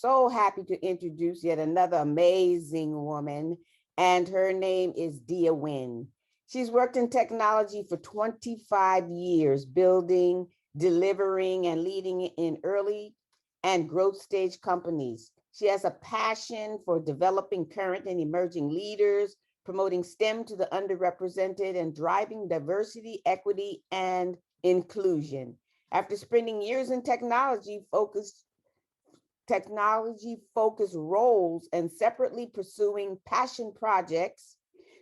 so happy to introduce yet another amazing woman, and her name is Diya Wynn. She's worked in technology for 25 years, building, delivering, and leading in early and growth stage companies. She has a passion for developing current and emerging leaders, promoting STEM to the underrepresented, and driving diversity, equity, and inclusion. After spending years in technology-focused roles and separately pursuing passion projects,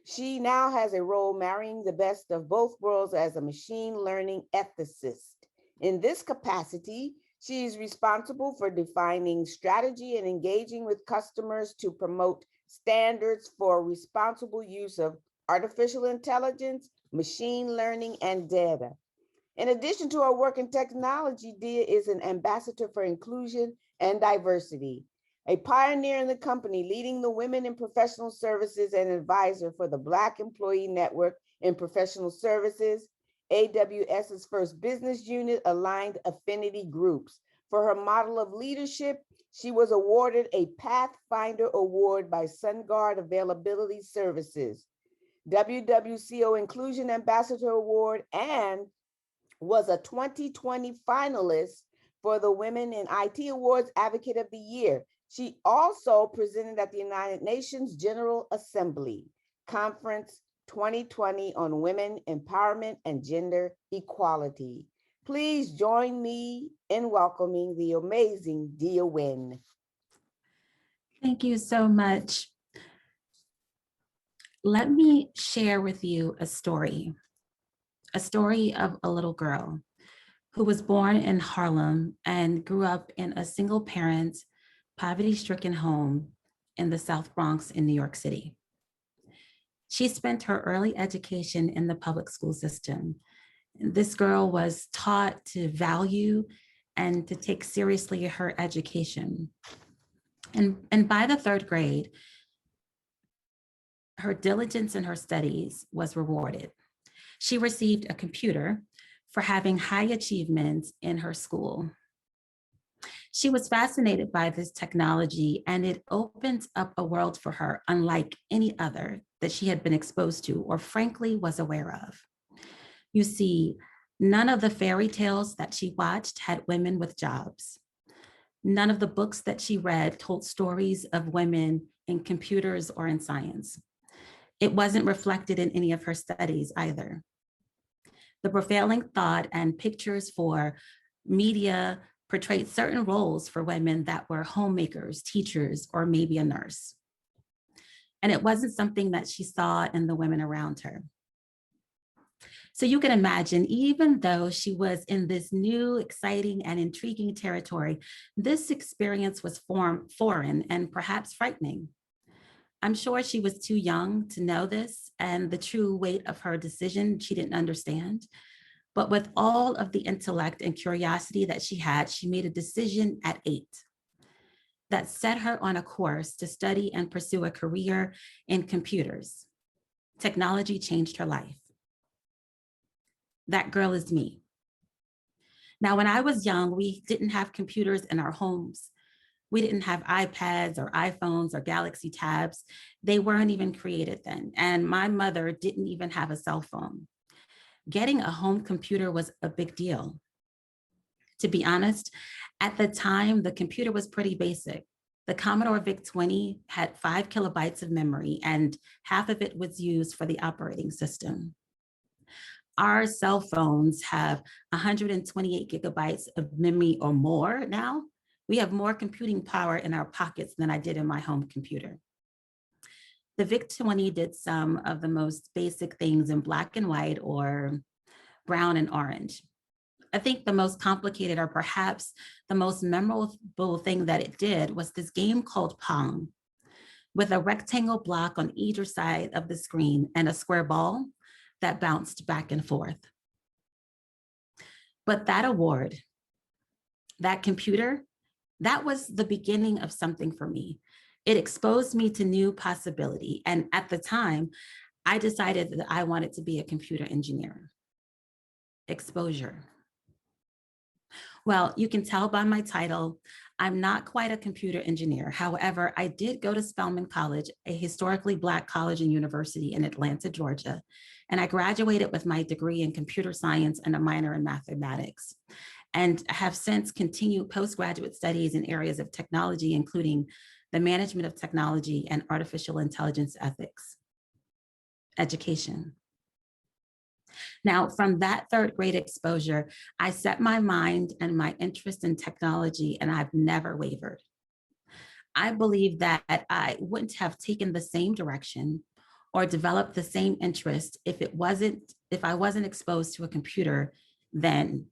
she now has a role marrying the best of both worlds as a machine learning ethicist. In this capacity, she is responsible for defining strategy and engaging with customers to promote standards for responsible use of artificial intelligence, machine learning, and data. In addition to her work in technology, Diya is an ambassador for inclusion and diversity, a pioneer in the company leading the Women in Professional Services and advisor for the Black Employee Network in Professional Services, AWS's first business unit aligned affinity groups. For her model of leadership, she was awarded a Pathfinder Award by Sungard Availability Services, WWCO Inclusion Ambassador Award, and was a 2020 finalist for the Women in IT Awards Advocate of the Year. She also presented at the United Nations General Assembly Conference 2020 on Women Empowerment and Gender Equality. Please join me in welcoming the amazing Diya Wynn. Thank you so much. Let me share with you a story of a little girl who was born in Harlem and grew up in a single parent, poverty-stricken home in the South Bronx in New York City. She spent her early education in the public school system. This girl was taught to value and to take seriously her education. And by the third grade, her diligence in her studies was rewarded. She received a computer for having high achievements in her school. She was fascinated by this technology, and it opened up a world for her unlike any other that she had been exposed to or frankly was aware of. You see, none of the fairy tales that she watched had women with jobs. None of the books that she read told stories of women in computers or in science. It wasn't reflected in any of her studies either. The prevailing thought and pictures for media portrayed certain roles for women that were homemakers, teachers, or maybe a nurse. And it wasn't something that she saw in the women around her. So you can imagine, even though she was in this new, exciting, and intriguing territory, this experience was foreign and perhaps frightening. I'm sure she was too young to know this, and the true weight of her decision she didn't understand. But with all of the intellect and curiosity that she had, she made a decision at 8 that set her on a course to study and pursue a career in computers. Technology changed her life. That girl is me. Now, when I was young, we didn't have computers in our homes. We didn't have iPads or iPhones or Galaxy Tabs. They weren't even created then. And my mother didn't even have a cell phone. Getting a home computer was a big deal. To be honest, at the time, the computer was pretty basic. The Commodore VIC-20 had 5 kilobytes of memory, and half of it was used for the operating system. Our cell phones have 128 gigabytes of memory or more now. We have more computing power in our pockets than I did in my home computer. The VIC-20 did some of the most basic things in black and white or brown and orange. I think the most complicated or perhaps the most memorable thing that it did was this game called Pong, with a rectangle block on either side of the screen and a square ball that bounced back and forth. But that award, that computer, that was the beginning of something for me. It exposed me to new possibility. And at the time, I decided that I wanted to be a computer engineer. Exposure. Well, you can tell by my title, I'm not quite a computer engineer. However, I did go to Spelman College, a historically Black college and university in Atlanta, Georgia, and I graduated with my degree in computer science and a minor in mathematics, and have since continued postgraduate studies in areas of technology, including the management of technology and artificial intelligence ethics, education. Now, from that third grade exposure, I set my mind and my interest in technology, and I've never wavered. I believe that I wouldn't have taken the same direction or developed the same interest if I wasn't exposed to a computer then,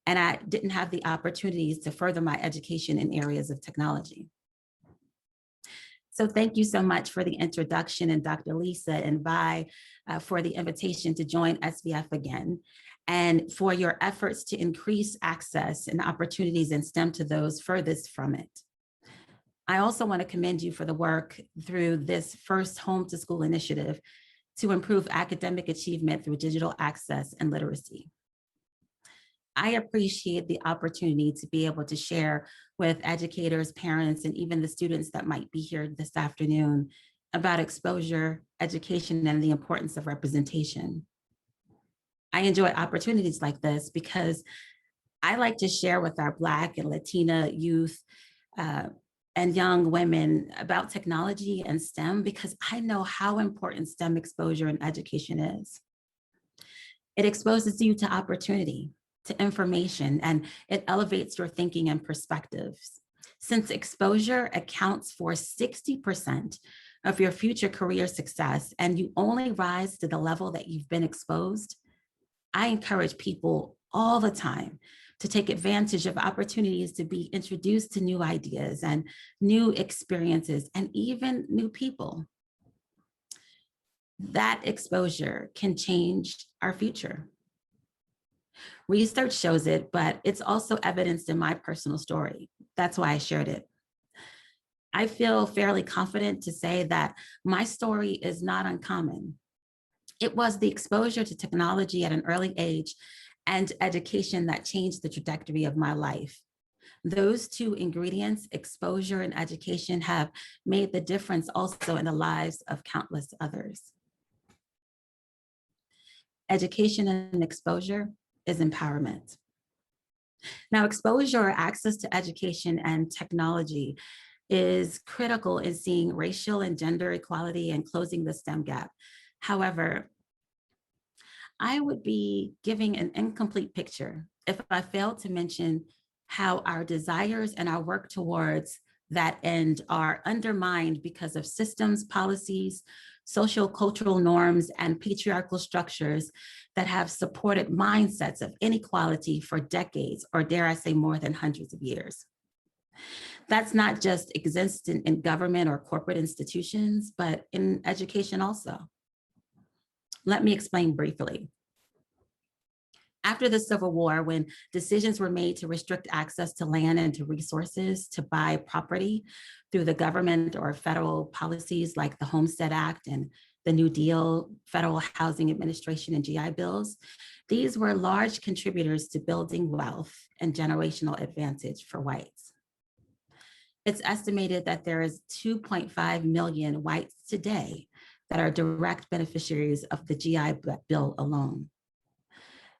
and I didn't have the opportunities to further my education in areas of technology. So thank you so much for the introduction, and Dr. Lisa and Vi for the invitation to join SVF again, and for your efforts to increase access and opportunities in STEM to those furthest from it. I also want to commend you for the work through this first Home to School initiative to improve academic achievement through digital access and literacy. I appreciate the opportunity to be able to share with educators, parents, and even the students that might be here this afternoon about exposure, education, and the importance of representation. I enjoy opportunities like this because I like to share with our Black and Latina youth and young women about technology and STEM, because I know how important STEM exposure and education is. It exposes you to opportunity, to information, and it elevates your thinking and perspectives. Since exposure accounts for 60% of your future career success, and you only rise to the level that you've been exposed, I encourage people all the time to take advantage of opportunities to be introduced to new ideas and new experiences and even new people. That exposure can change our future. Research shows it, but it's also evidenced in my personal story. That's why I shared it. I feel fairly confident to say that my story is not uncommon. It was the exposure to technology at an early age and education that changed the trajectory of my life. Those two ingredients, exposure and education, have made the difference also in the lives of countless others. Education and exposure is empowerment. Now, exposure or access to education and technology is critical in seeing racial and gender equality and closing the STEM gap. However, I would be giving an incomplete picture if I failed to mention how our desires and our work towards that end are undermined because of systems, policies, social cultural norms, and patriarchal structures that have supported mindsets of inequality for decades, or dare I say more than hundreds of years. That's not just existent in government or corporate institutions, but in education also. Let me explain briefly. After the Civil War, when decisions were made to restrict access to land and to resources to buy property through the government or federal policies like the Homestead Act and the New Deal, Federal Housing Administration, and GI bills, these were large contributors to building wealth and generational advantage for whites. It's estimated that there is 2.5 million whites today that are direct beneficiaries of the GI Bill alone.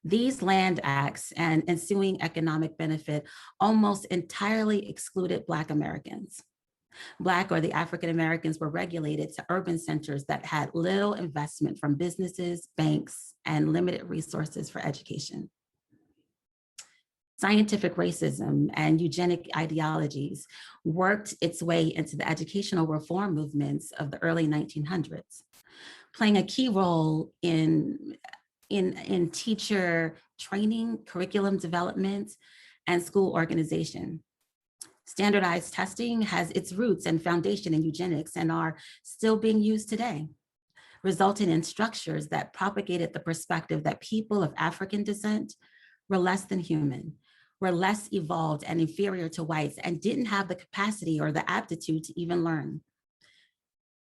These land acts and ensuing economic benefit almost entirely excluded Black Americans. Black or the African Americans were regulated to urban centers that had little investment from businesses, banks, and limited resources for education. Scientific racism and eugenic ideologies worked its way into the educational reform movements of the early 1900s, playing a key role in teacher training, curriculum development, and school organization. Standardized testing has its roots and foundation in eugenics and are still being used today, resulting in structures that propagated the perspective that people of African descent were less than human, were less evolved and inferior to whites, and didn't have the capacity or the aptitude to even learn.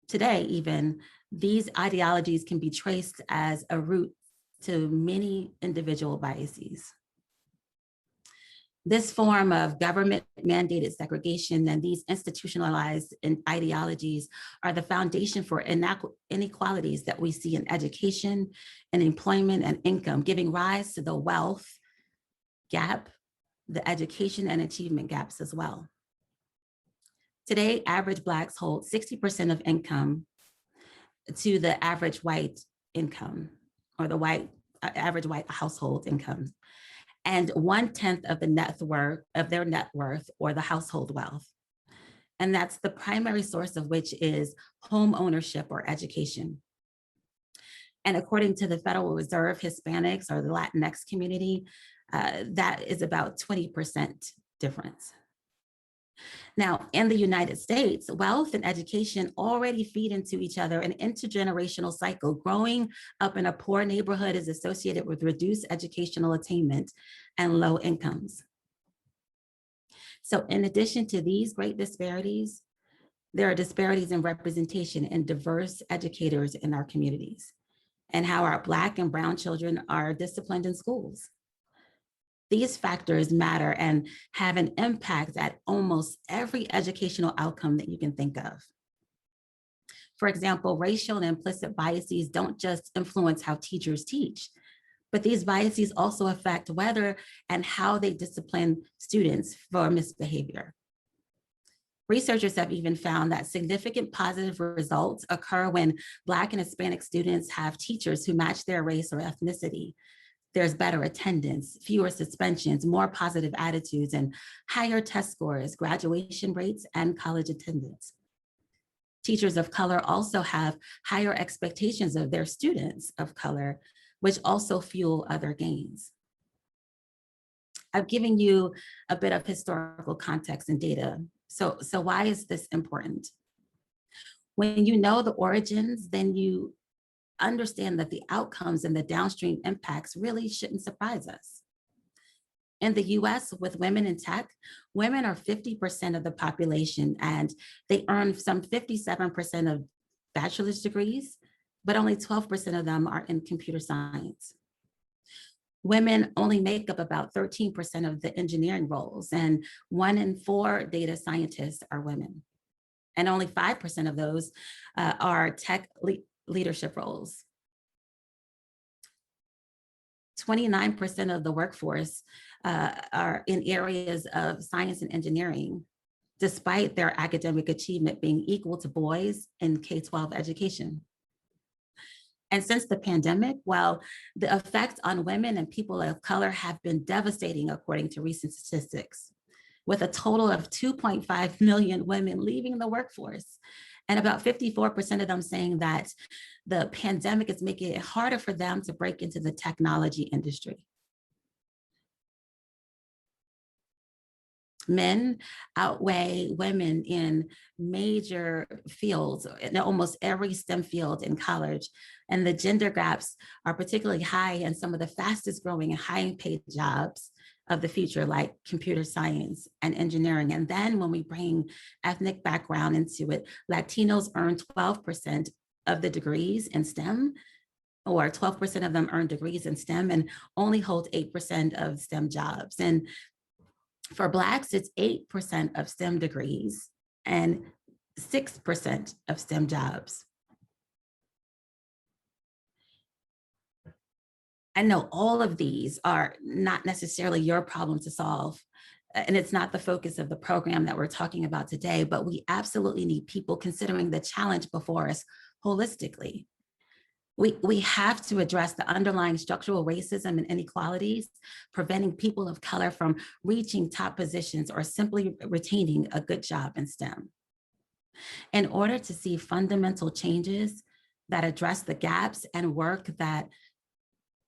Today, even, these ideologies can be traced as a root to many individual biases. This form of government mandated segregation and these institutionalized ideologies are the foundation for inequalities that we see in education and employment and income, giving rise to the wealth gap, the education and achievement gaps as well. Today, average Blacks hold 60% of income to the average white income, or the average white household income, and 1/10 of the their net worth or the household wealth. And that's the primary source of which is home ownership or education. And according to the Federal Reserve, Hispanics or the Latinx community, that is about 20% difference. Now, in the United States, wealth and education already feed into each other, an intergenerational cycle. Growing up in a poor neighborhood is associated with reduced educational attainment and low incomes. So in addition to these great disparities, there are disparities in representation and diverse educators in our communities, and how our Black and brown children are disciplined in schools. These factors matter and have an impact at almost every educational outcome that you can think of. For example, racial and implicit biases don't just influence how teachers teach, but these biases also affect whether and how they discipline students for misbehavior. Researchers have even found that significant positive results occur when Black and Hispanic students have teachers who match their race or ethnicity. There's better attendance, fewer suspensions, more positive attitudes, and higher test scores, graduation rates, and college attendance. Teachers of color also have higher expectations of their students of color, which also fuel other gains. I've given you a bit of historical context and data. So why is this important? When you know the origins, then you understand that the outcomes and the downstream impacts really shouldn't surprise us. In the US, with women in tech, women are 50% of the population, and they earn some 57% of bachelor's degrees, but only 12% of them are in computer science. Women only make up about 13% of the engineering roles, and 1 in 4 data scientists are women. And only 5% of those are tech leadership roles. 29% of the workforce are in areas of science and engineering, despite their academic achievement being equal to boys in K-12 education. And since the pandemic, while the effects on women and people of color have been devastating, according to recent statistics, with a total of 2.5 million women leaving the workforce, and about 54% of them saying that the pandemic is making it harder for them to break into the technology industry. Men outweigh women in major fields, in almost every STEM field in college. And the gender gaps are particularly high in some of the fastest growing and high paid jobs of the future, like computer science and engineering. And then when we bring ethnic background into it, Latinos earn 12% of the degrees in STEM, or 12% of them earn degrees in STEM and only hold 8% of STEM jobs. And for Blacks, it's 8% of STEM degrees and 6% of STEM jobs. I know all of these are not necessarily your problem to solve, and it's not the focus of the program that we're talking about today, but we absolutely need people considering the challenge before us holistically. We have to address the underlying structural racism and inequalities, preventing people of color from reaching top positions or simply retaining a good job in STEM. In order to see fundamental changes that address the gaps and work that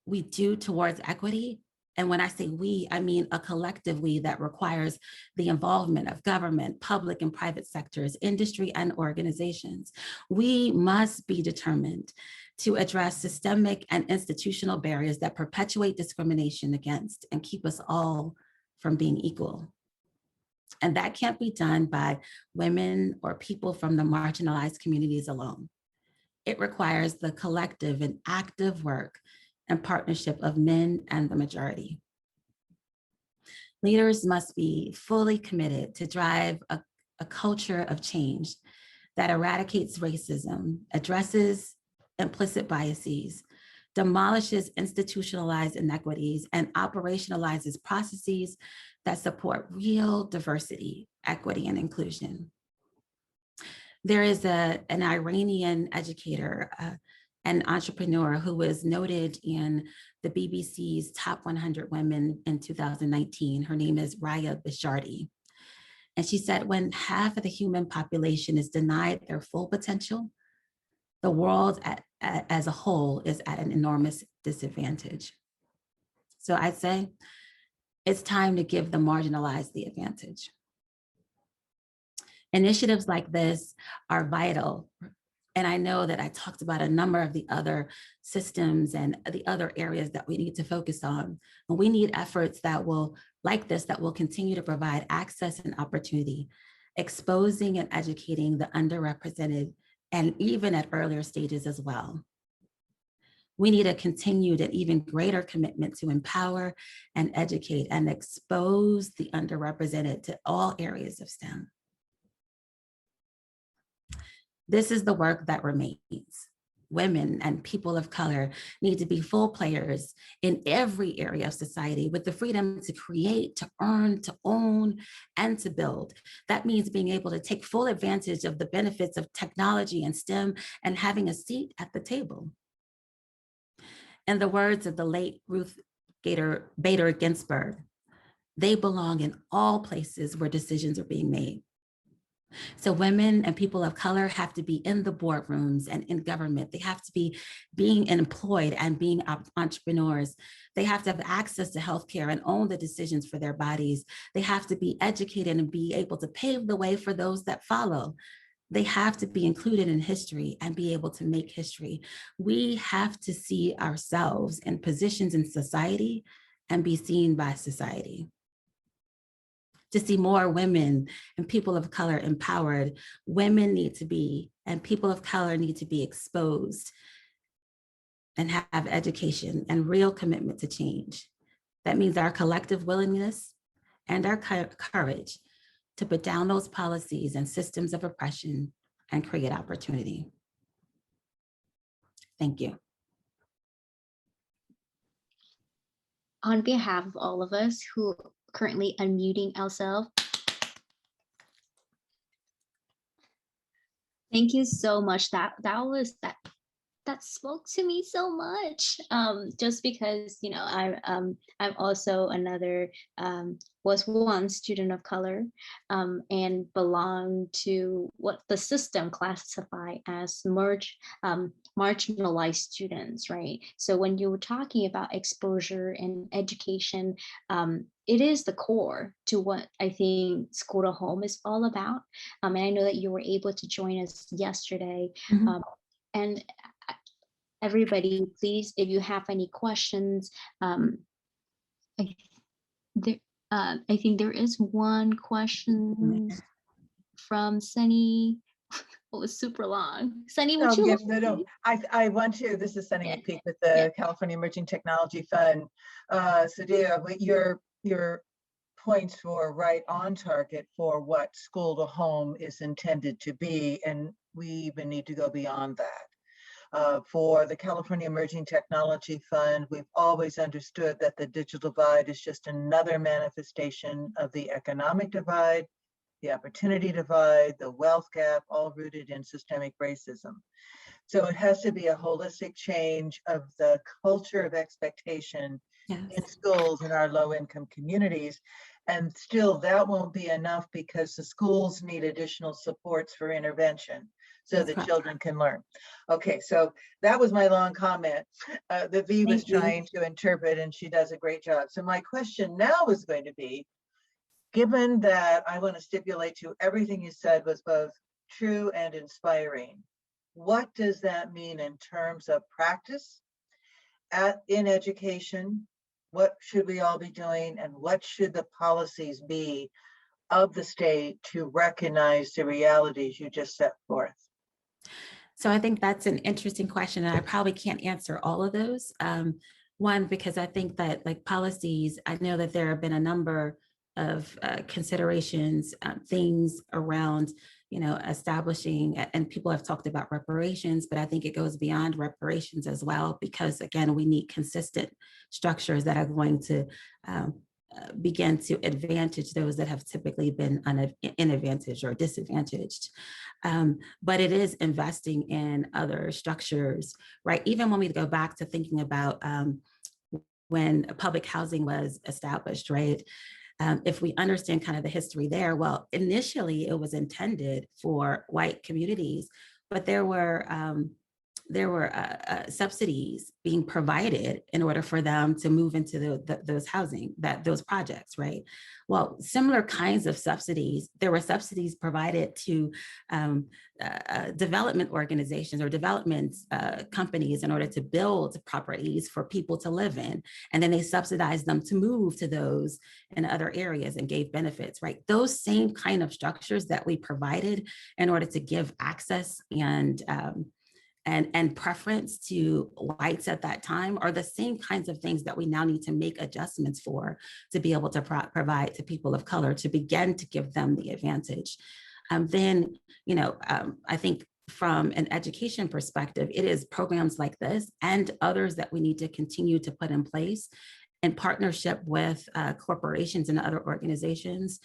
we do towards equity, and when I say we, I mean a collective we that requires the involvement of government, public and private sectors, industry and organizations, we must be determined to address systemic and institutional barriers that perpetuate discrimination against and keep us all from being equal. And that can't be done by women or people from the marginalized communities alone. It requires the collective and active work and partnership of men and the majority. Leaders must be fully committed to drive a culture of change that eradicates racism, addresses implicit biases, demolishes institutionalized inequities, and operationalizes processes that support real diversity, equity, and inclusion. There is an Iranian educator, an entrepreneur who was noted in the BBC's Top 100 Women in 2019. Her name is Raya Bishardi. And she said, when half of the human population is denied their full potential, the world as a whole is at an enormous disadvantage. So I'd say it's time to give the marginalized the advantage. Initiatives like this are vital. And I know that I talked about a number of the other systems and the other areas that we need to focus on. And we need efforts that will, like this, that will continue to provide access and opportunity, exposing and educating the underrepresented, and even at earlier stages as well. We need a continued and even greater commitment to empower and educate and expose the underrepresented to all areas of STEM. This is the work that remains. Women and people of color need to be full players in every area of society with the freedom to create, to earn, to own, and to build. That means being able to take full advantage of the benefits of technology and STEM and having a seat at the table. In the words of the late Ruth Bader Ginsburg, they belong in all places where decisions are being made. So women and people of color have to be in the boardrooms and in government. They have to be being employed and being entrepreneurs. They have to have access to healthcare and own the decisions for their bodies. They have to be educated and be able to pave the way for those that follow. They have to be included in history and be able to make history. We have to see ourselves in positions in society and be seen by society. To see more women and people of color empowered, women need to be, and people of color need to be exposed and have education and real commitment to change. That means our collective willingness and our courage to put down those policies and systems of oppression and create opportunity. Thank you. On behalf of all of us who are currently unmuting ourselves, thank you so much. That spoke to me so much. Just because, you know, I'm also another was one student of color and belong to what the system classify as marginalized students, right? So when you were talking about exposure and education, it is the core to what I think School to Home is all about. And I know that you were able to join us yesterday. Mm-hmm. And everybody, please, if you have any questions, I think there is one question from Sunny. It was super long. Sunny, would you? Yes, no. I want to. This is Sunny McPeak with the California Emerging Technology Fund. So Diya, your points were right on target for what School to Home is intended to be, and we even need to go beyond that. For the California Emerging Technology Fund, we've always understood that the digital divide is just another manifestation of the economic divide, the opportunity divide, the wealth gap, all rooted in systemic racism. So it has to be a holistic change of the culture of expectation in schools in our low-income communities. And still that won't be enough because the schools need additional supports for intervention so that children can learn. Okay, so that was my long comment that V was trying to interpret, and she does a great job. So my question now is going to be, given that I want to stipulate to everything you said was both true and inspiring, what does that mean in terms of practice in education? What should we all be doing, and what should the policies be of the state to recognize the realities you just set forth? So I think that's an interesting question, and I probably can't answer all of those. One, because I think that like policies, I know that there have been a number considerations, things around, establishing, and people have talked about reparations, but I think it goes beyond reparations as well, because again, we need consistent structures that are going to begin to advantage those that have typically been inadvantaged or disadvantaged. But it is investing in other structures, right? Even when we go back to thinking about when public housing was established, right? If we understand kind of the history there, well, initially it was intended for white communities, but there were subsidies being provided in order for them to move into those projects, right? Well, similar kinds of subsidies, there were subsidies provided to development organizations or development companies in order to build properties for people to live in. And then they subsidized them to move to those in other areas and gave benefits, right? Those same kind of structures that we provided in order to give access and preference to whites at that time are the same kinds of things that we now need to make adjustments for to be able to provide to people of color, to begin to give them the advantage. Then, I think from an education perspective, it is programs like this and others that we need to continue to put in place in partnership with corporations and other organizations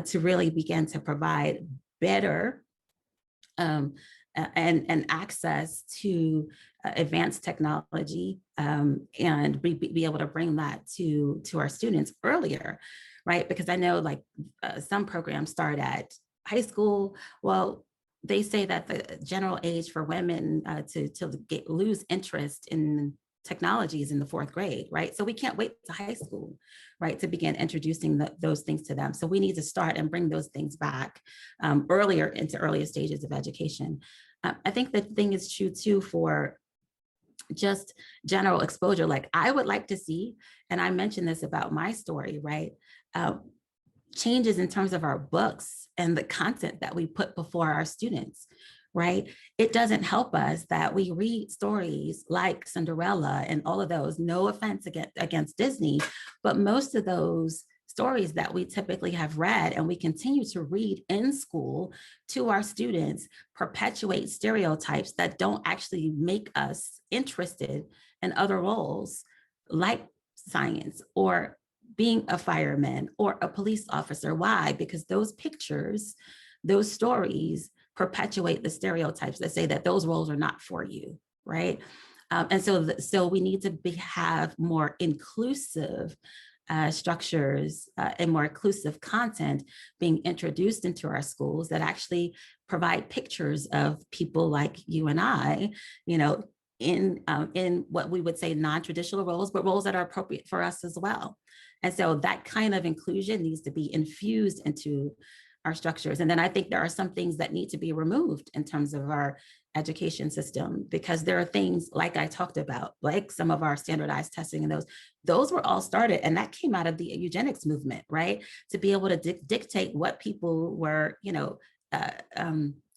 to really begin to provide better and access to advanced technology and be able to bring that to our students earlier, right? Because I know some programs start at high school. Well, they say that the general age for women to lose interest in technology is in the 4th grade, right? So we can't wait to high school, right, to begin introducing those things to them. So we need to start and bring those things back earlier into earlier stages of education. I think the thing is true too for just general exposure. Like I would like to see, and I mentioned this about my story, right? Changes in terms of our books and the content that we put before our students, right? It doesn't help us that we read stories like Cinderella and all of those, no offense against Disney, but most of those stories that we typically have read and we continue to read in school to our students perpetuate stereotypes that don't actually make us interested in other roles like science or being a fireman or a police officer. Why? Because those pictures, those stories perpetuate the stereotypes that say that those roles are not for you, right? And so we need to have more inclusive structures and more inclusive content being introduced into our schools that actually provide pictures of people like you and I, in what we would say non-traditional roles, but roles that are appropriate for us as well. And so that kind of inclusion needs to be infused into our structures. And then I think there are some things that need to be removed in terms of our education system, because there are things like I talked about, like some of our standardized testing, and those were all started, and that came out of the eugenics movement, right? To be able to dictate what people were,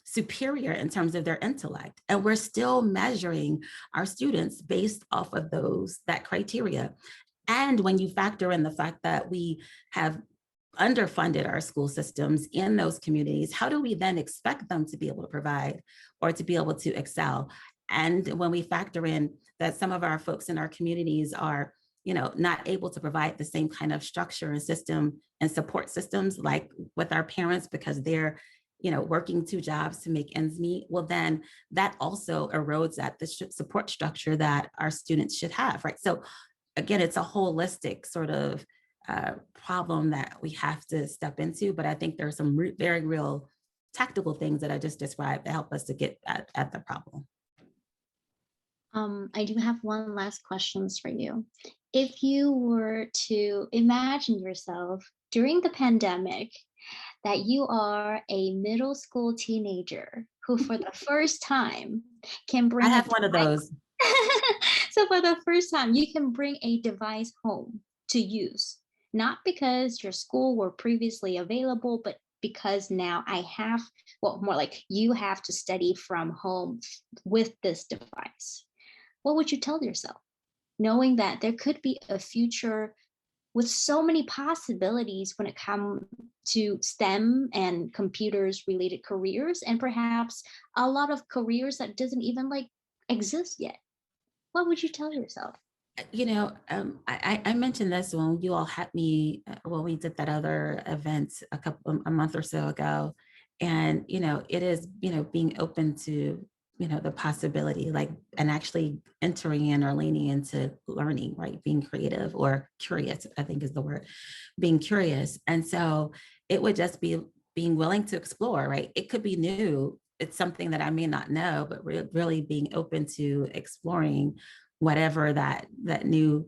superior in terms of their intellect. And we're still measuring our students based off of that criteria. And when you factor in the fact that we have underfunded our school systems in those communities, how do we then expect them to be able to provide or to be able to excel? And when we factor in that some of our folks in our communities are, not able to provide the same kind of structure and system and support systems like with our parents because they're, working 2 jobs to make ends meet, well, then that also erodes at the support structure that our students should have, right? So again, it's a holistic sort of problem that we have to step into, but I think there are some very real tactical things that I just described that help us to get at the problem. I do have one last question for you. If you were to imagine yourself during the pandemic, that you are a middle school teenager who for the first time can bring— I have one of those. So for the first time, you can bring a device home to use, not because your school were previously available, but because now more like you have to study from home with this device. What would you tell yourself, knowing that there could be a future with so many possibilities when it comes to STEM and computers related careers, and perhaps a lot of careers that doesn't even like exist yet? What would you tell yourself? I mentioned this when you all had me, when we did that other event a month or so ago. And, it is, being open to, the possibility, like, and actually entering in or leaning into learning, right? Being creative or curious, I think is the word, being curious. And so it would just be being willing to explore, right? It could be new. It's something that I may not know, but really being open to exploring whatever that new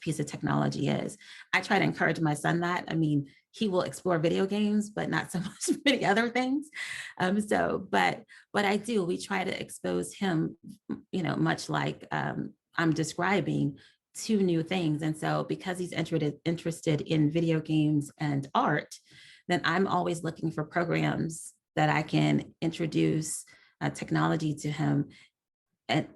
piece of technology is. I try to encourage my son that. I mean, he will explore video games, but not so much many other things. But I do, we try to expose him, much like I'm describing, to new things. And so because he's interested in video games and art, then I'm always looking for programs that I can introduce technology to him, and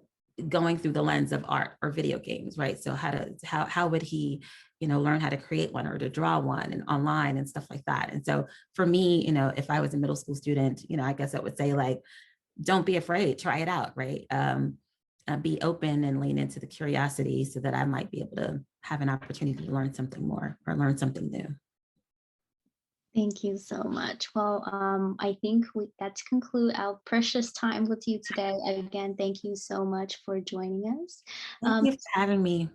going through the lens of art or video games, right? So how would he, learn how to create one or to draw one and online and stuff like that. And so for me, if I was a middle school student, I guess I would say, like, don't be afraid, try it out, right? Be open and lean into the curiosity so that I might be able to have an opportunity to learn something more or learn something new. Thank you so much. Well, I think that's conclude our precious time with you today. Again, thank you so much for joining us. Thank you for having me.